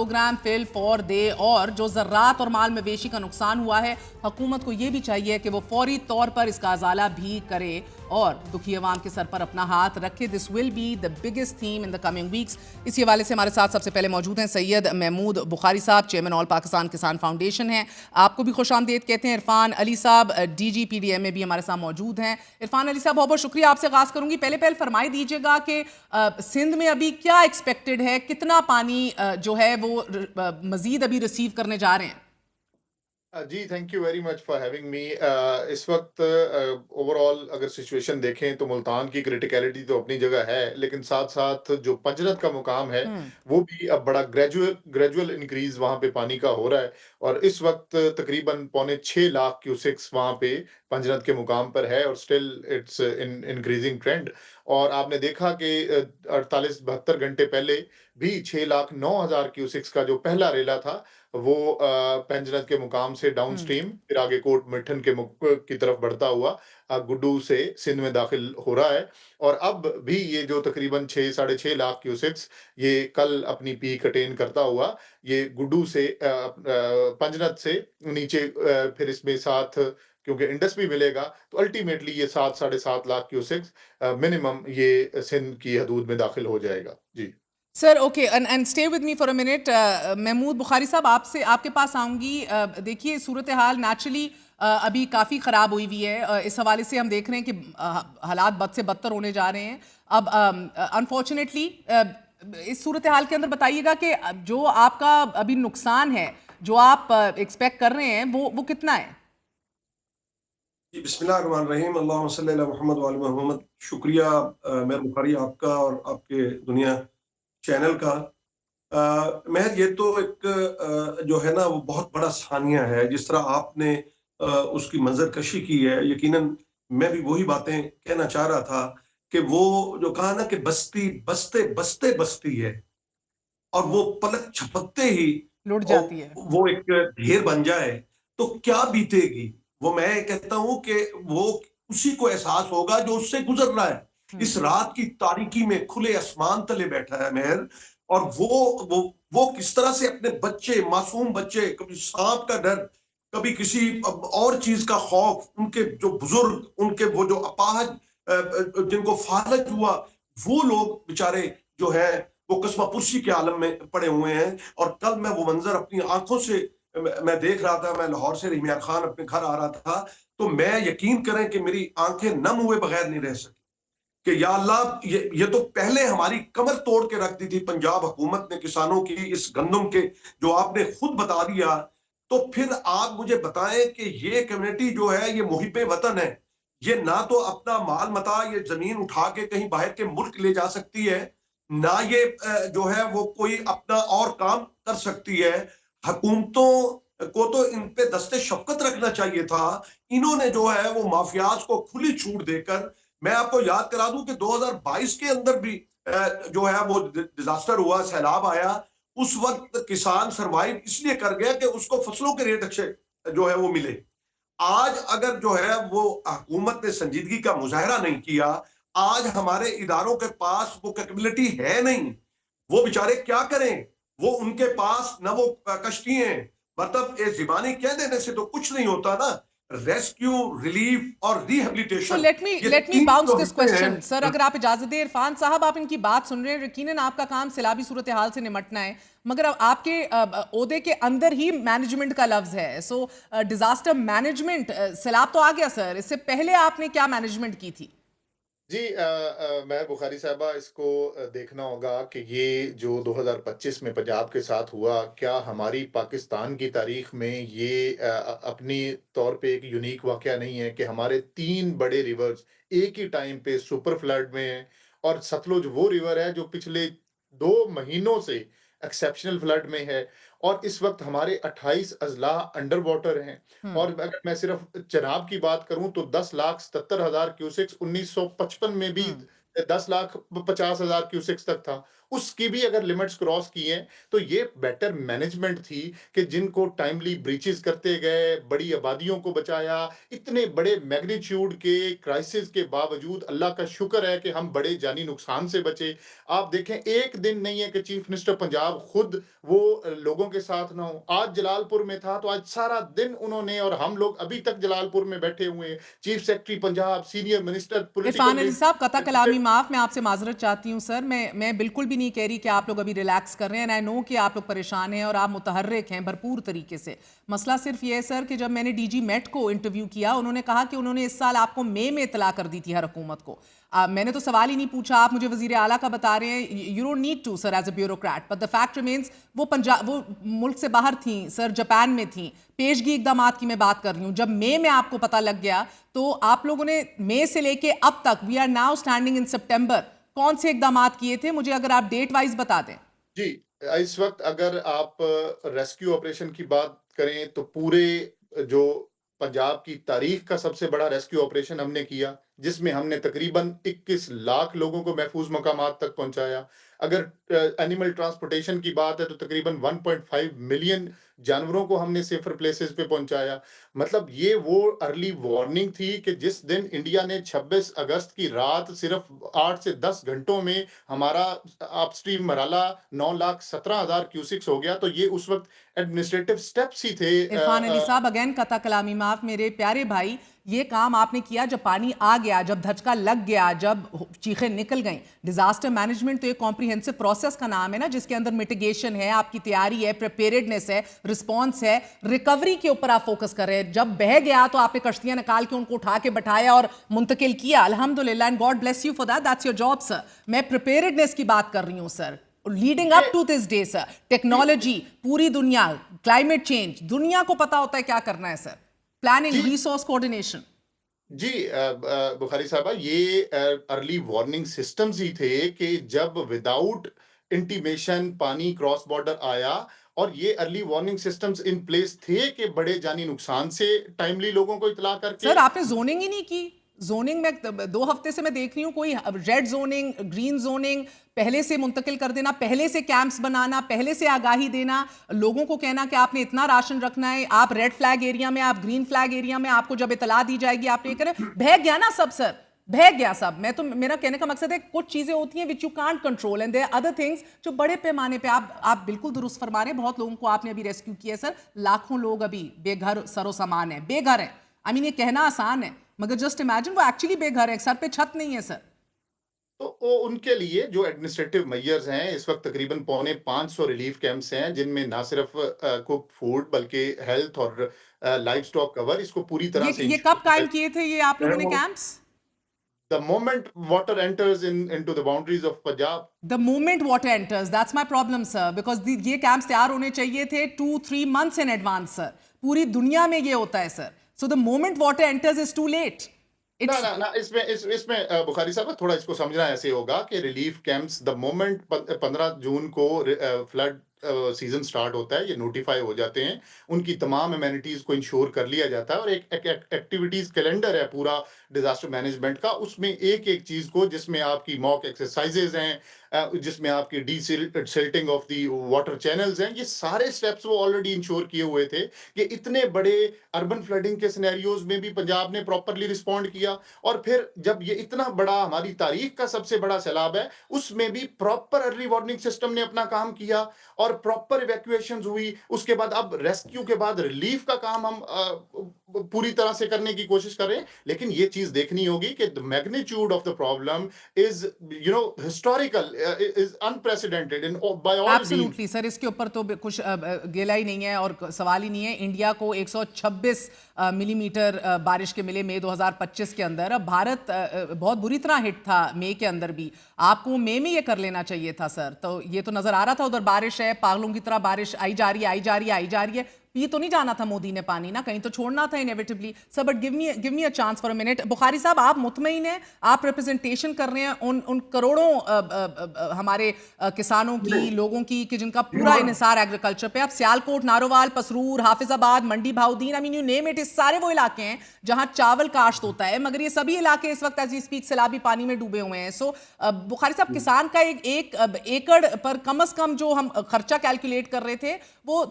Programme fill for दे, और जो ज़रात और माल मवेशी का नुकसान हुआ है, हुकूमत को ये भी चाहिए कि वो फौरी तौर पर इसका अजाला भी करे और दुखी अवाम के सर पर अपना हाथ रखे। This will be the biggest theme in the coming weeks. इसी हवाले से हमारे साथ सबसे पहले मौजूद हैं सैयद महमूद बुखारी साहब, चेयरमैन ऑल पाकिस्तान किसान फाउंडेशन हैं। आपको भी खुशामदीद कहते हैं। इरफान अली साहब DGPDM में भी हमारे साथ मौजूद हैं। इरफान अली साहब, बहुत बहुत शुक्रिया। आपसे आगाज करूंगी। पहले फरमाई दीजिएगा कि सिंध में अभी क्या एक्सपेक्टेड है, कितना पानी जो है वो मजीद अभी रिसीव करने जा रहे हैं? जी, thank you very much for having me. इस वक्त ओवरऑल अगर सिचुएशन देखें तो मुल्तान की क्रिटिकलिटी तो अपनी जगह है, लेकिन साथ साथ जो पंजरत का मुकाम है वो भी अब बड़ा ग्रेजुअल ग्रेजुअल इंक्रीज वहाँ पे पानी का हो रहा है। और इस वक्त तकरीबन 6.25 लाख क्यूसेक्स वहाँ पे पंजरत के मुकाम पर है और still it's in increasing trend. और आपने देखा कि 48-72 घंटे पहले भी 6,09,000 क्यूसेक्स का जो पहला रेला था वो पेंजरत के मुकाम से डाउन स्ट्रीम फिर आगे कोट मिठन के की तरफ बढ़ता हुआ गुड्डू से सिंध में दाखिल हो रहा है। और अब भी ये जो तकरीबन 6-6.5 लाख क्यूसेक्स ये कल अपनी पीक अटेन करता हुआ ये गुड्डू से पंजरत से नीचे फिर इसमें साथ क्योंकि इंडस भी मिलेगा तो अल्टीमेटली ये 7-7.5 लाख क्यूसेक्स मिनिमम ये सिंध की हदूद में दाखिल हो जाएगा। जी sir, okay, and stay with me for a minute. Mahmood Bukhari साहब, आपसे आपके पास आऊंगी। देखिए, सूरत हाल नेचुरली अभी काफ़ी ख़राब हुई हुई है। इस हवाले से हम देख रहे हैं कि हालात बद से बदतर होने जा रहे हैं। अब अनफॉर्चुनेटली इस सूरत हाल के अंदर बताइएगा कि जो आपका अभी नुकसान है, जो आप एक्सपेक्ट कर रहे हैं, वो कितना है? जी, बिस्मिल्लाहिर्रहमानिर्रहीम, अल्लाहुम्मा सल्ली अला मुहम्मद व आले मुहम्मद। शुक्रिया मेहर बुखारी आपका और आपके दुनिया चैनल का। महज ये तो एक जो है ना वो बहुत बड़ा सानिया है। जिस तरह आपने उसकी मंजरकशी की है, यकीनन मैं भी वही बातें कहना चाह रहा था कि वो जो कहा ना कि बस्ती बसते बसते बसती है और वो पलक झपकते ही लुट जाती है। वो एक ढेर बन जाए तो क्या बीतेगी। वो मैं कहता हूं कि वो उसी को एहसास होगा जो उससे गुजर रहा है। इस रात की तारीकी में खुले आसमान तले बैठा है मेहर, और वो किस तरह से अपने बच्चे, मासूम बच्चे, कभी सांप का डर, कभी किसी और चीज का खौफ, उनके जो बुजुर्ग, उनके वो जो अपाहज जिनको फालज हुआ, वो लोग बेचारे जो है वो कस्मापुरसी के आलम में पड़े हुए हैं। और कल मैं वो मंजर अपनी आंखों से मैं देख रहा था। मैं लाहौर से रहीमियार खान अपने घर आ रहा था तो मैं, यकीन करें कि मेरी आंखें नम हुए बगैर नहीं रह सकी कि या अल्लाह, ये तो पहले हमारी कमर तोड़ के रख दी थी पंजाब हुकूमत ने किसानों की, इस गंदम के जो आपने खुद बता दिया। तो फिर आप मुझे बताएं कि ये कम्युनिटी जो है ये मुहिब्बे वतन है। ये ना तो अपना माल मता, ये जमीन उठा के कहीं बाहर के मुल्क ले जा सकती है, ना ये जो है वो कोई अपना और काम कर सकती है। हुकूमतों को तो इन पे दस्ते शफकत रखना चाहिए था। इन्होंने जो है वो माफियाज को खुली छूट देकर, मैं आपको याद करा दूं कि 2022 के अंदर भी जो है वो डिजास्टर हुआ, सैलाब आया। उस वक्त किसान सरवाइव इसलिए कर गया कि उसको फसलों के रेट अच्छे जो है वो मिले। आज अगर जो है वो हुकूमत ने संजीदगी का मुजाहरा नहीं किया, आज हमारे इदारों के पास वो कैपेबिलिटी है नहीं, वो बेचारे क्या करें। वो उनके पास ना वो कश्ती हैं, मतलब ये ज़िबानी कह देने से तो कुछ नहीं होता ना। रेस्क्यू, रिलीफ और सो रिहेबिलिटेशन, ये लेट मी 3 बाउंस जो दिस हिस्से क्वेश्चन। सर, हैं। अगर आप इजाजत दें, इरफान साहब, आप इनकी बात सुन रहे हैं। यकीनन आपका काम सैलाबी सूरत हाल से निमटना है, मगर अब आपके ओहदे के अंदर ही मैनेजमेंट का लफ्ज है। सो डिजास्टर मैनेजमेंट, सैलाब तो आ गया सर, इससे पहले आपने क्या मैनेजमेंट की थी? जी, मैं बुखारी साहबा इसको देखना होगा कि ये जो 2025 में पंजाब के साथ हुआ, क्या हमारी पाकिस्तान की तारीख में ये अपनी तौर पे एक यूनिक वाकया नहीं है कि हमारे 3 बड़े रिवर्स एक ही टाइम पे सुपर फ्लड में हैं। और सतलुज वो रिवर है जो पिछले 2 महीनों से एक्सेप्शनल फ्लड में है। और इस वक्त हमारे 28 अजला अंडर वाटर हैं। और अगर मैं सिर्फ चनाब की बात करूं तो 10,77,000 क्यूसेक्स 1955 में भी 10,50,000 क्यूसेक्स तक था। उसकी भी अगर लिमिट्स क्रॉस की हैं, तो ये बेटर मैनेजमेंट थी कि जिनको टाइमली ब्रीचेज़ करते गए, बड़ी आबादियों को बचाया। इतने बड़े मैग्नीट्यूड के क्राइसिस के बावजूद अल्लाह का शुक्र है कि हम बड़े जानी नुकसान से बचे। आप देखें, एक दिन नहीं है कि चीफ मिनिस्टर पंजाब खुद वो लोगों के साथ ना हो। आज जलालपुर में था, तो आज सारा दिन उन्होंने, और हम लोग अभी तक जलालपुर में बैठे हुए हैं। Chief secretary Punjab, senior minister, Irfan political Ali leader, साहब, कता कलामी माफ, मैं आपसे माजरत चाहती हूँ सर। मैं बिल्कुल भी नहीं कह रही कि आप लोग अभी रिलैक्स कर रहे हैं। आई नो कि आप लोग परेशान हैं और आप मुतहर्रिक हैं भरपूर तरीके से। मसला सिर्फ ये है सर कि जब मैंने डीजी मेट को इंटरव्यू किया, उन्होंने कहा कि उन्होंने इस साल आपको मई में इतला कर दी थी हर हुकूमत को। मैंने तो सवाल ही नहीं पूछा, आप मुझे वजीर आला का बता रहे हैं। You don't need to sir as a bureaucrat, but the fact remains वो मुल्क से बाहर थी सर, जापान में थी। पेशगी इकदाम की मैं बात कर रही हूँ। जब मई में आपको पता लग गया, तो आप लोगों ने मई से लेके अब तक, we are now standing in September, कौन से इकदाम किए थे? मुझे अगर आप डेट वाइज बता दें। जी, इस वक्त अगर आप रेस्क्यू ऑपरेशन की बात करें, तो पूरे जो पंजाब की तारीख का सबसे बड़ा रेस्क्यू ऑपरेशन हमने किया, जिसमें हमने तकरीबन 21 लाख लोगों को महफूज मकामात तक पहुंचाया। अगर एनिमल ट्रांसपोर्टेशन की बात है, तो तकरीबन 1.5 मिलियन जानवरों को हमने सेफर प्लेसेस पे पहुंचाया। मतलब ये वो अर्ली वार्निंग थी कि जिस दिन इंडिया ने 26 अगस्त की रात सिर्फ 8 से 10 घंटों में हमारा अपस्ट्रीम मराला 9,17,000 क्यूसिक्स हो गया, तो ये उस वक्त एडमिनिस्ट्रेटिव स्टेप्स ही थे। इरफान अली साहब, अगेन कता कलामी माफ, मेरे प्यारे भाई, ये काम आपने किया जब पानी आ गया, जब धचका लग गया, जब चीखें निकल गई। डिजास्टर मैनेजमेंट तो एक कॉम्प्रिहेंसिव प्रोसेस का नाम है ना, जिसके अंदर मिटिगेशन है, आपकी तैयारी है, प्रिपेयर्डनेस है, रिस्पॉन्स है, रिकवरी के ऊपर आप फोकस कर रहे हैं। जब बह गया तो आपने कश्तियां निकाल के उनको उठा के बैठाया और मुंतकिल किया, अल्हम्दुलिल्लाह, and God bless you for that, that's your job sir. मैं प्रिपेयर्डनेस की बात कर रही हूँ sir, leading up to this day sir. Technology, पूरी दुनिया, क्लाइमेट चेंज, दुनिया को पता होता है क्या करना है सर। Planning, resource coordination. जी, बुखारी साहबा, ये अर्ली वार्निंग सिस्टम्स ही थे कि जब विदाउट इंटीमेशन पानी क्रॉस बॉर्डर आया, और ये early warning systems in place थे कि बड़े जानी नुकसान से टाइमली लोगों को इतला करके। सर आपने जोनिंग ही नहीं की। जोनिंग में 2 हफ्ते से मैं देख रही हूँ, कोई रेड जोनिंग, ग्रीन जोनिंग, पहले से मुंतकिल कर देना, पहले से कैंप्स बनाना, पहले से आगाही देना, लोगों को कहना कि आपने इतना राशन रखना है, आप रेड फ्लैग एरिया में, आप ग्रीन फ्लैग एरिया में, आपको जब इतला दी जाएगी आप ये करें। बह गया ना सब सर, बह गया सब। मैं तो, मेरा कहने का मकसद है, कुछ चीजें होती हैं which you can't control, and there other things जो बड़े पैमाने पे आप बिल्कुल दुरुस्त फरमा रहे हैं। बहुत लोगों को आपने अभी रेस्क्यू किया सर, लाखों लोग अभी बेघर सरो सामान है, बेघर है। आई मीन, ये कहना आसान है, मगर जस्ट इमेजिन वो एक्चुअली बेघर है, सर पे छत नहीं है सर। तो वो उनके लिए जो एडमिनिस्ट्रेटिव मेजर्स हैं, इस वक्त तकरीबन 450 रिलीफ कैंप्स हैं, जिनमें ना सिर्फ कुक फूड बल्कि हेल्थ और लाइफ स्टॉक कवर, इसको पूरी तरह से ये कब कायम किए थे ये आप लोगों ने camps? The moment water enters into the boundaries of Punjab. The moment water enters, that's my problem, sir. Because ये कैंप्स तैयार होने चाहिए थे 2-3 months in advance, sir. पूरी दुनिया में ये होता है, sir. So the moment water enters is too late. ना इसमें बुखारी साहब, थोड़ा इसको समझना ऐसे होगा कि रिलीफ कैंप्स द मोमेंट 15 जून को फ्लड सीजन स्टार्ट होता है, ये नोटिफाई हो जाते हैं, उनकी तमाम अमेनिटीज को इंश्योर कर लिया जाता है, और एक एक्टिविटीज कैलेंडर है पूरा डिजास्टर मैनेजमेंट का। उसमें एक एक चीज को, जिसमें आपकी मॉक एक्सरसाइजेज हैं, जिसमें आपकी desilting of the water channels हैं, ये सारे स्टेप्स वो ऑलरेडी इंश्योर किए हुए थे कि इतने बड़े अर्बन फ्लडिंग के सिनेरियोज में भी पंजाब ने प्रॉपरली रिस्पॉन्ड किया। और फिर जब ये इतना बड़ा, हमारी तारीख का सबसे बड़ा सैलाब है, उसमें भी प्रॉपर अर्ली वार्निंग सिस्टम ने अपना काम किया और प्रॉपर इवैक्यूएशन हुई। उसके बाद अब रेस्क्यू के बाद रिलीफ का काम हम पूरी तरह से करने की कोशिश कर रहे हैं। लेकिन ये चीज देखनी होगी कि the magnitude of the problem is historical, is unprecedented in by all means. Absolutely sir, इसके ऊपर तो कुछ गिला ही नहीं है और सवाल ही नहीं है। इंडिया को 126 मिलीमीटर बारिश के मिले मई 2025 के अंदर। अब भारत बहुत बुरी तरह हिट था मई के अंदर भी। आपको मई में ये कर लेना चाहिए था सर। तो ये तो नजर आ रहा था, उधर बारिश है, पागलों की तरह बारिश आई जा रही है, आई जा रही है, आई जा रही है। पी तो नहीं जाना था मोदी ने पानी ना, कहीं तो छोड़ना था inevitably sir. But give me a chance for a minute. Bukhari साहब, आप मुतमईन हैं, आप रिप्रेजेंटेशन कर रहे हैं उन करोड़ों हमारे किसानों की, लोगों की, कि जिनका पूरा इन्हिसार एग्रीकल्चर पे। आप Sialkot, Narowal, Pasrur, Hafizabad, Mandi Bahauddin, I mean you name it, इस सारे वो इलाके हैं जहां चावल काश्त होता है, मगर ये सभी इलाके इस वक्त एज वी स्पीक सैलाबी पानी में डूबे हुए हैं। सो बुखारी साहब, किसान का एक एकड़ पर कम से कम जो हम खर्चा कैलकुलेट कर रहे थे वो